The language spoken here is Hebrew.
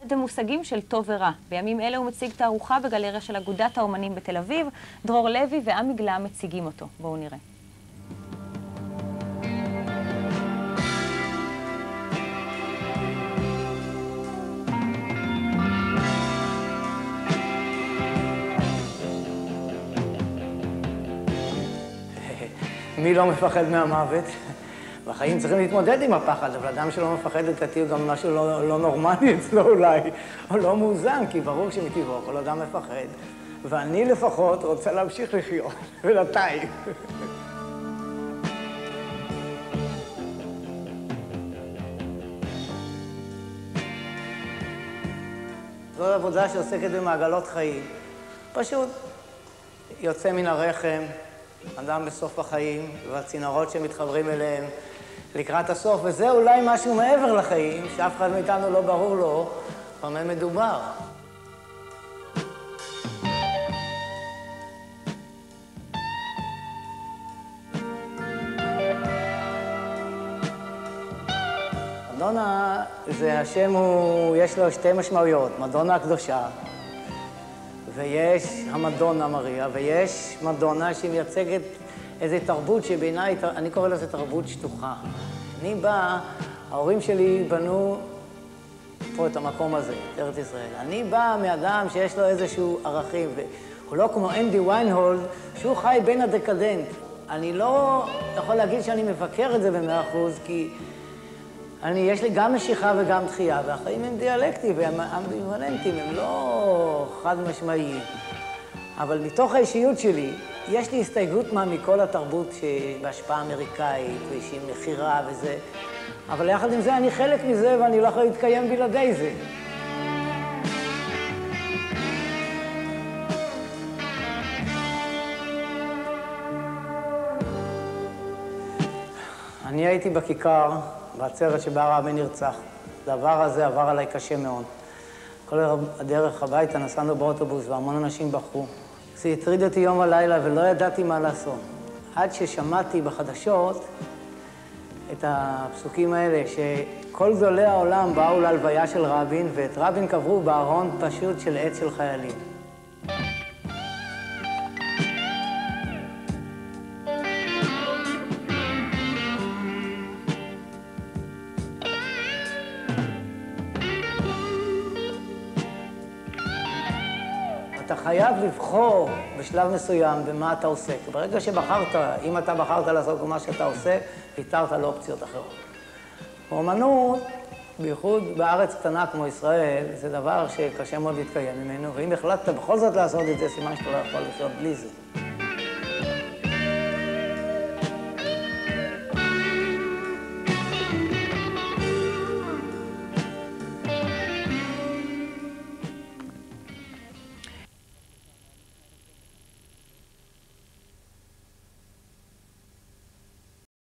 את המושגים של טוב ורע. בימים אלה הוא מציג תערוכה בגלריה של אגודת האומנים בתל אביב. דרור לוי ועמי גלה מציגים אותו. בואו נראה. מי לא מפחד מהמוות? בחיים צריכים להתמודד עם הפחד, אבל אדם שלא מפחד לדעתי הוא גם משהו לא נורמלי אצלו אולי, או לא מאוזן, כי ברור שמטבעו כל אדם מפחד. ואני לפחות רוצה להמשיך לחיות, ולתיים. זו עבודה שעוסקת במעגלות חיים. פשוט יוצא מן הרחם, אדם בסוף החיים, והצינורות שמתחברים אליהם לקראת הסוף, וזה אולי משהו מעבר לחיים, שאף אחד מאיתנו לא ברור לו במה מדובר. מדונה, זה השם יש לו שתי משמעויות, מדונה הקדושה, ויש המדונה מריה, ויש מדונה שהיא מייצגת איזו תרבות שבעיניי, אני קורא לזה תרבות שטוחה. אני בא, ההורים שלי בנו פה את המקום הזה, ארץ ישראל. אני בא מאדם שיש לו איזשהו ערכים, והוא לא כמו אנדי ויינהולד, שהוא חי בין הדקדנט. אני לא יכול להגיד שאני מבקר את זה ב100%, כי יש לי גם משיכה וגם דחייה, והחיים הם דיאלקטיים והם אמביוולנטיים, הם לא חד משמעיים. אבל מתוך האישיות שלי, יש לי הסתייגות מכל התרבות בהשפעה אמריקאית, ושהיא מחירה וזה, אבל יחד עם זה אני חלק מזה ואני לא יכול להתקיים בלעדי זה. אני הייתי בכיכר, בעצרת שבה רבין נרצח. הדבר הזה עבר עליי קשה מאוד. כל הדרך הביתה נסענו באוטובוס והמון אנשים בכו. זה הטריד אותי יום ולילה ולא ידעתי מה לעשות. עד ששמעתי בחדשות את הפסוקים האלה, שכל גדולי העולם באו להלוויה של רבין, ואת רבין קברו בארון פשוט של עץ של חיילים. אתה חייב לבחור בשלב מסוים במה אתה עוסק. ברגע שבחרת, אם אתה בחרת לעשות מה שאתה עושה, ויתרת על אופציות אחרות. באמנות, בייחוד בארץ קטנה כמו ישראל, זה דבר שקשה מאוד להתקיים ממנו, ואם החלטת בכל זאת לעשות את זה, סימן שאתה לא יכול לחיות בלי זה.